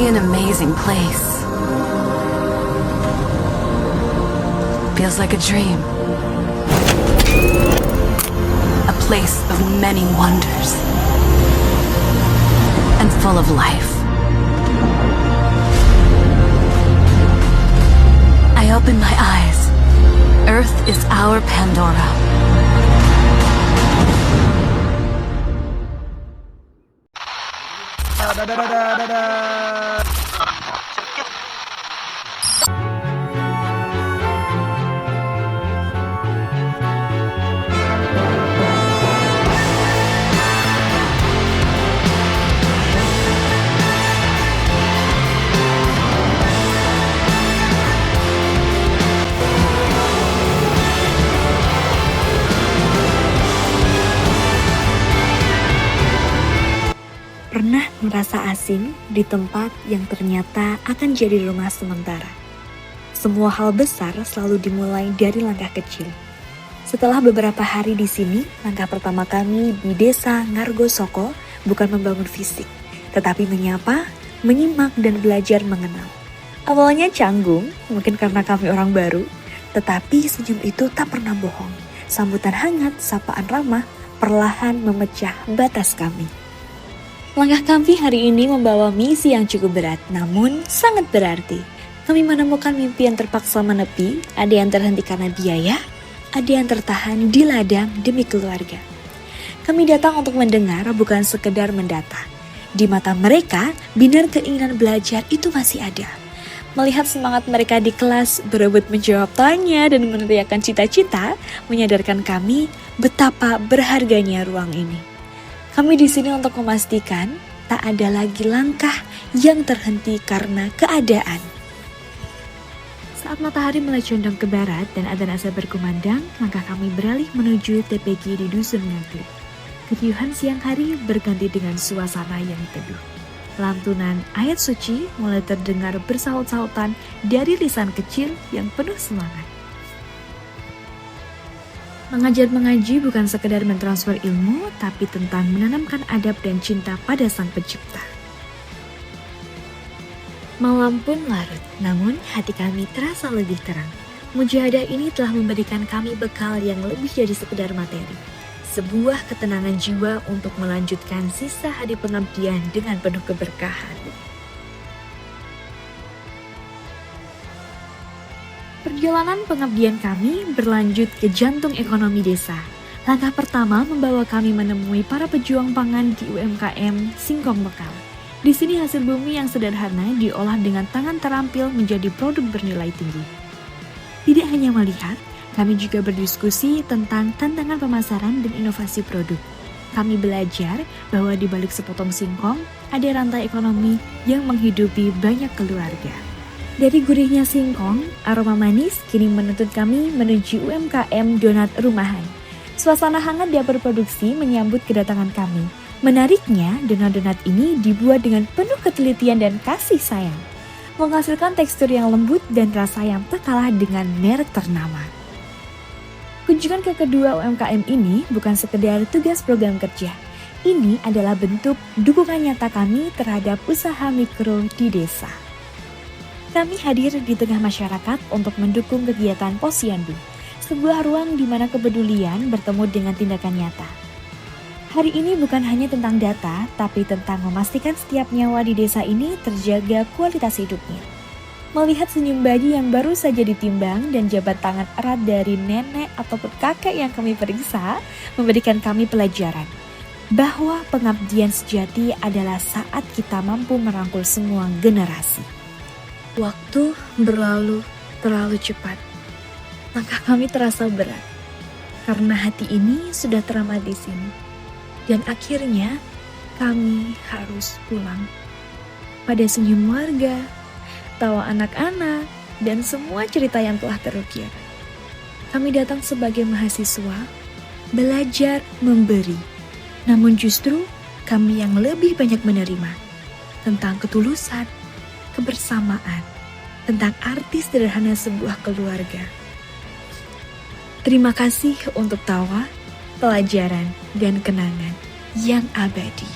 an amazing place. Feels like a dream. A place of many wonders. And full of life. I open my eyes. Earth is our Pandora. Pernah merasa asing di tempat yang ternyata akan jadi rumah sementara. Semua hal besar selalu dimulai dari langkah kecil. Setelah beberapa hari di sini, langkah pertama kami di desa Ngargosoko bukan membangun fisik, tetapi menyapa, menyimak, dan belajar mengenal. Awalnya canggung, mungkin karena kami orang baru, tetapi senyum itu tak pernah bohong. Sambutan hangat, sapaan ramah, perlahan memecah batas kami. Langkah kami hari ini membawa misi yang cukup berat, namun sangat berarti. Kami menemukan mimpi yang terpaksa menepi, ada yang terhenti karena biaya, ada yang tertahan di ladang demi keluarga. Kami datang untuk mendengar, bukan sekedar mendata. Di mata mereka, binar keinginan belajar itu masih ada. Melihat semangat mereka di kelas, berebut menjawab tanya dan meneriakkan cita-cita, menyadarkan kami betapa berharganya ruang ini. Kami di sini untuk memastikan tak ada lagi langkah yang terhenti karena keadaan. Saat matahari mulai condong ke barat dan adzan asar berkumandang, langkah kami beralih menuju TPG di Dusun Ngaglik. Keriuhan siang hari berganti dengan suasana yang teduh. Lantunan ayat suci mulai terdengar bersaut-sautan dari lisan kecil yang penuh semangat. Mengajar mengaji bukan sekedar mentransfer ilmu, tapi tentang menanamkan adab dan cinta pada Sang Pencipta. Malam pun larut, namun hati kami terasa lebih terang. Mujahadah ini telah memberikan kami bekal yang lebih dari sekedar materi. Sebuah ketenangan jiwa untuk melanjutkan sisa hari pengabdian dengan penuh keberkahan. Perjalanan pengabdian kami berlanjut ke jantung ekonomi desa. Langkah pertama membawa kami menemui para pejuang pangan di UMKM Singkong Lokal. Di sini hasil bumi yang sederhana diolah dengan tangan terampil menjadi produk bernilai tinggi. Tidak hanya melihat, kami juga berdiskusi tentang tantangan pemasaran dan inovasi produk. Kami belajar bahwa di balik sepotong singkong ada rantai ekonomi yang menghidupi banyak keluarga. Dari gurihnya singkong, aroma manis kini menuntut kami menuju UMKM donat rumahan. Suasana hangat dapur produksi menyambut kedatangan kami. Menariknya, donat-donat ini dibuat dengan penuh ketelitian dan kasih sayang, menghasilkan tekstur yang lembut dan rasa yang tak kalah dengan merek ternama. Kunjungan ke kedua UMKM ini bukan sekedar tugas program kerja. Ini adalah bentuk dukungan nyata kami terhadap usaha mikro di desa. Kami hadir di tengah masyarakat untuk mendukung kegiatan Posyandu, sebuah ruang di mana kepedulian bertemu dengan tindakan nyata. Hari ini bukan hanya tentang data, tapi tentang memastikan setiap nyawa di desa ini terjaga kualitas hidupnya. Melihat senyum bayi yang baru saja ditimbang dan jabat tangan erat dari nenek ataupun kakek yang kami periksa, memberikan kami pelajaran bahwa pengabdian sejati adalah saat kita mampu merangkul semua generasi. Waktu berlalu terlalu cepat. Langkah kami terasa berat karena hati ini sudah teramat di sini. Dan akhirnya kami harus pulang. Pada senyum warga, tawa anak-anak, dan semua cerita yang telah terukir. Kami datang sebagai mahasiswa, belajar memberi. Namun justru kami yang lebih banyak menerima tentang ketulusan, kebersamaan, tentang arti sederhana sebuah keluarga. Terima kasih untuk tawa, pelajaran, dan kenangan yang abadi.